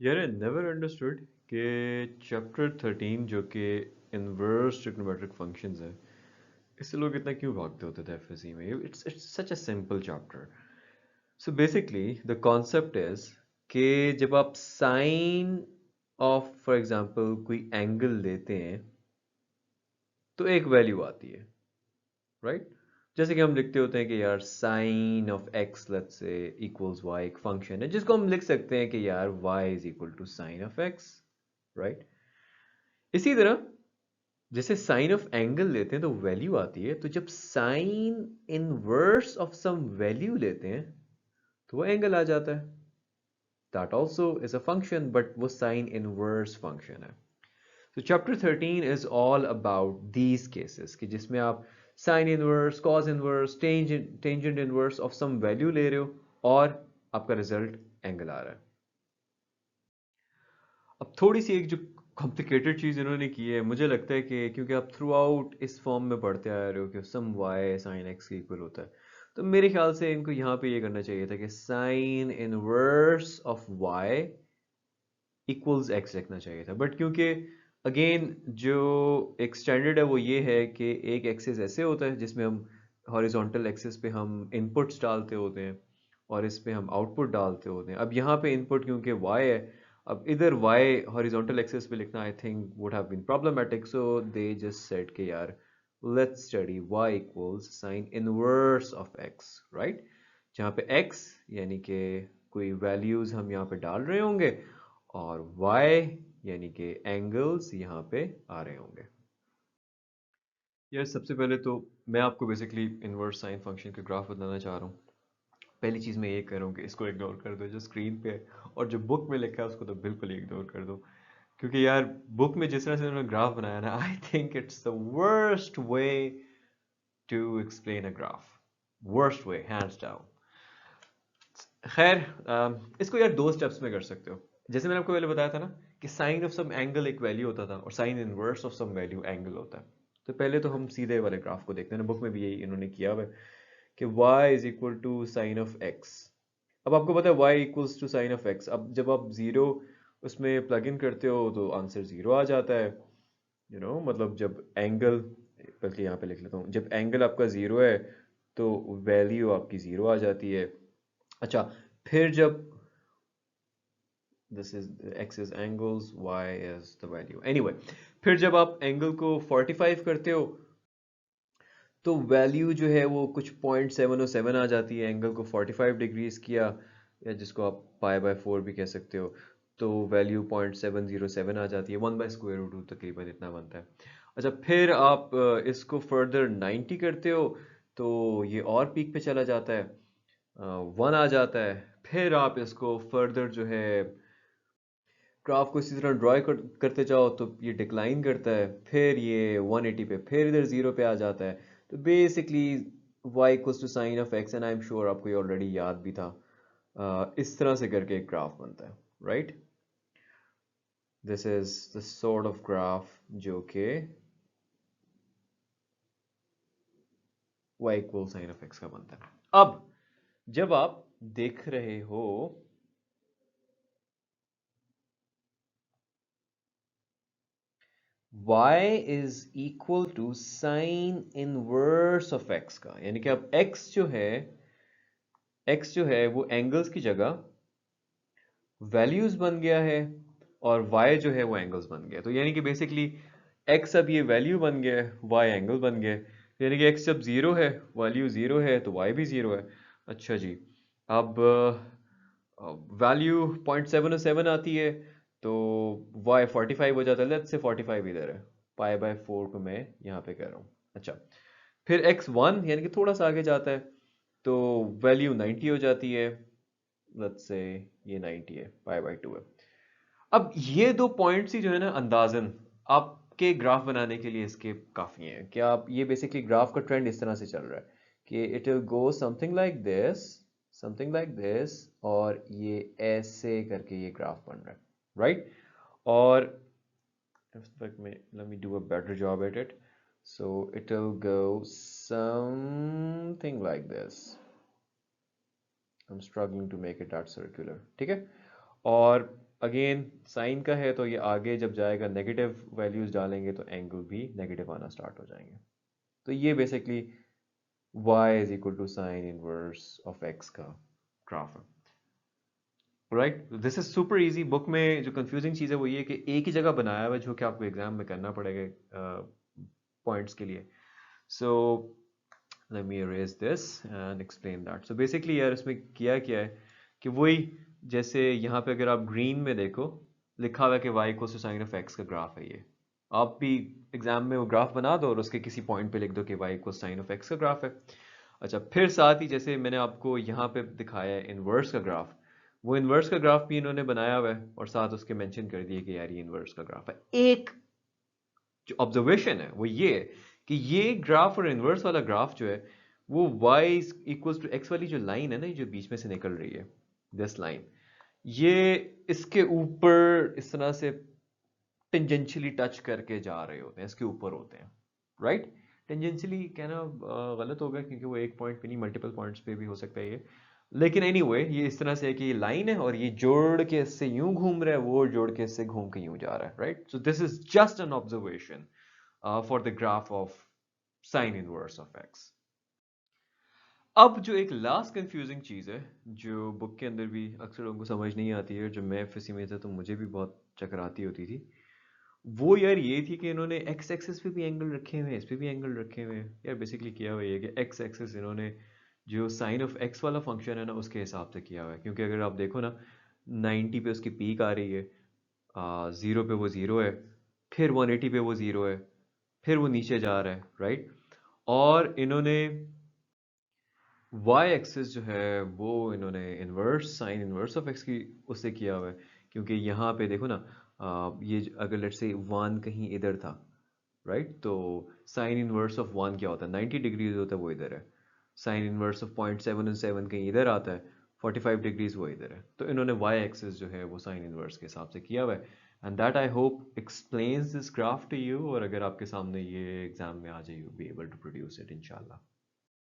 यार I never understood कि chapter 13 जो कि इनवर्स ट्रिग्नोमेट्रिक फंक्शंस है, इससे लोग इतना क्यों भागते होते थे एफएससी में? It's such a simple chapter. So basically the concept is कि जब आप साइन ऑफ फॉर एग्जांपल कोई एंगल लेते हैं तो एक वैल्यू आती है, राइट? जैसे कि हम लिखते होते हैं कि यार sine of x let's say equals y, एक फंक्शन है जिसको हम लिख सकते हैं कि यार y is equal to sine of x, right? इसी तरह जैसे साइन ऑफ एंगल लेते हैं तो वैल्यू आती है, तो जब sine inverse of some value लेते हैं तो वो एंगल आ जाता है. That also is a function, but वो साइन इनवर्स फंक्शन है. तो chapter 13 is all about these cases कि जिसमें आप sine inverse, cos inverse, tangent inverse of some value ले रहे हो और आपका रिजल्ट एंगल आ रहा है. अब थोड़ी सी एक जो कॉम्प्लिकेटेड चीज़ इन्होंने की है, मुझे लगता है कि क्योंकि आप थ्रू आउट इस फॉर्म में पढ़ते आ रहे हो कि सम वाई साइन एक्स के इक्वल होता है, तो मेरे ख्याल से इनको यहाँ पे ये करना चाहिए था कि sine inverse of y equals x लिखना चाहिए था. बट क्योंकि अगेन जो एक स्टैंडर्ड है वो ये है कि एक एक्सिस ऐसे होता है जिसमें हम हॉरिजॉन्टल एक्सिस पे हम इनपुट्स डालते होते हैं और इस पे हम आउटपुट डालते होते हैं. अब यहाँ पे इनपुट क्योंकि y है, अब इधर y हॉरिजॉन्टल एक्सिस पे लिखना I think would have been problematic, so they just said कि यार let's study y equals sine inverse of x, right? जहाँ पे x यानी कि कोई वैल्यूज हम यहाँ पे डाल रहे होंगे और y यानी कि एंगल्स यहाँ पे आ रहे होंगे. यार सबसे पहले तो मैं आपको बेसिकली इनवर्स साइन फंक्शन के ग्राफ बताना चाह रहा हूँ. पहली चीज़ मैं ये कह रहा हूँ कि इसको इग्नोर कर दो जो स्क्रीन पे है, और जो बुक में लिखा है उसको तो बिल्कुल ही इग्नोर कर दो. क्योंकि यार बुक में जिस तरह से उन्होंने ग्राफ बनाया ना, I think it's the worst way to explain a graph. Worst way hands down. खैर, इसको यार दो स्टेप्स में कर सकते हो. जैसे मैंने आपको पहले बताया था ना कि साइन ऑफ सम एंगल एक वैल्यू होता था और sine inverse of some value angle होता है. तो पहले तो हम सीधे वाले ग्राफ को देखते हैं ना, बुक में भी यही इन्होंने किया हुआ है कि y is equal to sine of x. अब आपको पता है y equals to sine of x. अब जब आप जीरो उसमें प्लग इन करते हो तो आंसर जीरो आ जाता है. मतलब जब एंगल, बल्कि यहाँ पे लिख लेता हूँ, जब एंगल आपका जीरो है तो वैल्यू आपकी जीरो आ जाती है. अच्छा, फिर जब this is x is angles, y is the value, anyway, फिर जब आप एंगल को 45 करते हो तो वैल्यू जो है वो कुछ 0.707 आ जाती है. एंगल को 45 डिग्रीज किया, या जिसको आप पाई बाय 4 भी कह सकते हो, तो वैल्यू 0.707 आ जाती है. 1/√2 तकरीबन इतना बनता है. अच्छा, फिर आप इसको फर्दर 90 करते हो तो ये और पीक पे चला जाता है, 1 आ जाता है. फिर आप इसको फर्दर जो है ग्राफ को इसी तरह करते जाओ तो ये डिक्लाइन करता है, फिर ये 180 पे फिर इधर जीरो पे आ जाता है. तो basically y equals to sine of x, and I am sure आपको ये ऑलरेडी याद भी था. इस तरह से करके एक ग्राफ बनता है, right? This is the sort of graph जो कि y equal sine of x का बनता है. अब जब आप देख रहे हो y is equal to sine inverse of x का, यानी कि अब x जो है वो एंगल्स की जगह वैल्यूज बन गया है और y जो है वो एंगल्स बन गया. तो यानी कि बेसिकली x अब ये वैल्यू बन गया है, y एंगल बन गया है. तो यानी कि x जब जीरो है, वैल्यू जीरो है, तो y भी जीरो है. अच्छा जी, अब वैल्यू 0.707 आती है तो y 45 हो जाता है. लेट्स से 45 इधर है, पाई बाय 4 को मैं यहाँ पे कर रहा हूँ. अच्छा, फिर x1 यानी कि थोड़ा सा आगे जाता है तो वैल्यू 90 हो जाती है. लेट्स से ये 90 है, पाई बाय 2 है. अब ये दो पॉइंट्स ही जो है ना, अंदाजन आपके ग्राफ बनाने के लिए इसके काफ़ी हैं कि आप ये बेसिकली ग्राफ का ट्रेंड इस तरह से चल रहा है कि it will go something like this, और ये ऐसे करके ये ग्राफ बन रहा है, राइट? और let me do a better job at it. So it will go something like this. I'm struggling to make it that circular. ठीक है? और अगेन साइन का है तो ये आगे जब जाएगा नेगेटिव वैल्यूज डालेंगे तो एंगल भी नेगेटिव आना स्टार्ट हो जाएंगे। तो ये basically y is equal to sine inverse of x का ग्राफ है। Right, this is super easy. Book में जो कंफ्यूजिंग चीज़ है वो ये कि एक ही जगह बनाया हुआ है जो कि आपको एग्जाम में करना पड़ेगा पॉइंट्स के लिए। So let me erase this and explain that. So basically यार इसमें किया क्या है कि वही, जैसे यहाँ पे अगर आप ग्रीन में देखो लिखा हुआ है कि y equal to sine of x का ग्राफ है ये। आप भी एग्जाम में वो ग्राफ बना दो और उसके किसी पॉइंट पे लिख दो कि y equal sine of x का ग्राफ है। अच्छा, फिर साथ ही जैसे मैंने आपको यहाँ पे दिखाया है इनवर्स का ग्राफ, वो इनवर्स का ग्राफ भी इन्होंने बनाया हुआ है और साथ उसके मेंशन कर दिए कि यार ये इनवर्स का ग्राफ है। एक जो ऑब्जर्वेशन है वो ये है कि ये ग्राफ और इनवर्स वाला ग्राफ जो है वो y इक्वल्स टू x वाली जो लाइन है ना, ये जो बीच में से निकल रही है, दिस लाइन, ये इसके ऊपर इस तरह से टेंजेंशियली टच करके जा रहे होते हैं, इसके ऊपर होते हैं। राइट, टेंजेंशियली कहना गलत होगा क्योंकि वो एक पॉइंट पे नहीं मल्टीपल पॉइंट्स पे भी हो सकता है ये, लेकिन एनीवे ये इस तरह से है कि ये लाइन है और ये जोड़ के इससे यूं घूम रहा है, वो जोड़ के इससे घूम के यूं जा रहा है। Right, so this is just an observation for the graph of sine inverse of x. अब जो एक लास्ट कंफ्यूजिंग चीज़ है जो बुक के अंदर भी अक्सर लोगों को समझ नहीं आती है, जो मैं फिसी में था तो मुझे भी बहुत चकराती होती थी, वो यार ये थी कि इन्होंने एक्स एक्सिस पे भी एंगल रखे हुए हैं, इस पे भी एंगल रखे हुए हैं। यार बेसिकली किया हुआ ये कि एक्स एक्सिस इन्होंने जो साइन ऑफ एक्स वाला फंक्शन है ना उसके हिसाब से किया हुआ है, क्योंकि अगर आप देखो ना 90 पे उसकी पीक आ रही है, 0 पे वो 0 है, फिर 180 पे वो 0 है, फिर वो नीचे जा रहा है। राइट, और इन्होंने वाई एक्सिस जो है वो इन्होंने inverse sine inverse of x की उससे किया हुआ है, क्योंकि यहाँ पे देखो ना ये अगर लेट्स से वन कहीं इधर था, राइट, तो साइन इनवर्स ऑफ वन क्या होता है, 90 डिग्रीज होता है, वो इधर है। साइन इनवर्स ऑफ 0.77 कहीं इधर आता है, 45 डिग्रीज वो इधर है। तो इन्होंने वाई एक्सिस जो है वो साइन इनवर्स के हिसाब से किया हुआ है। And that I hope explains this graph to you, और अगर आपके सामने ये एग्जाम में आ जाए you be able to produce it इंशाल्लाह।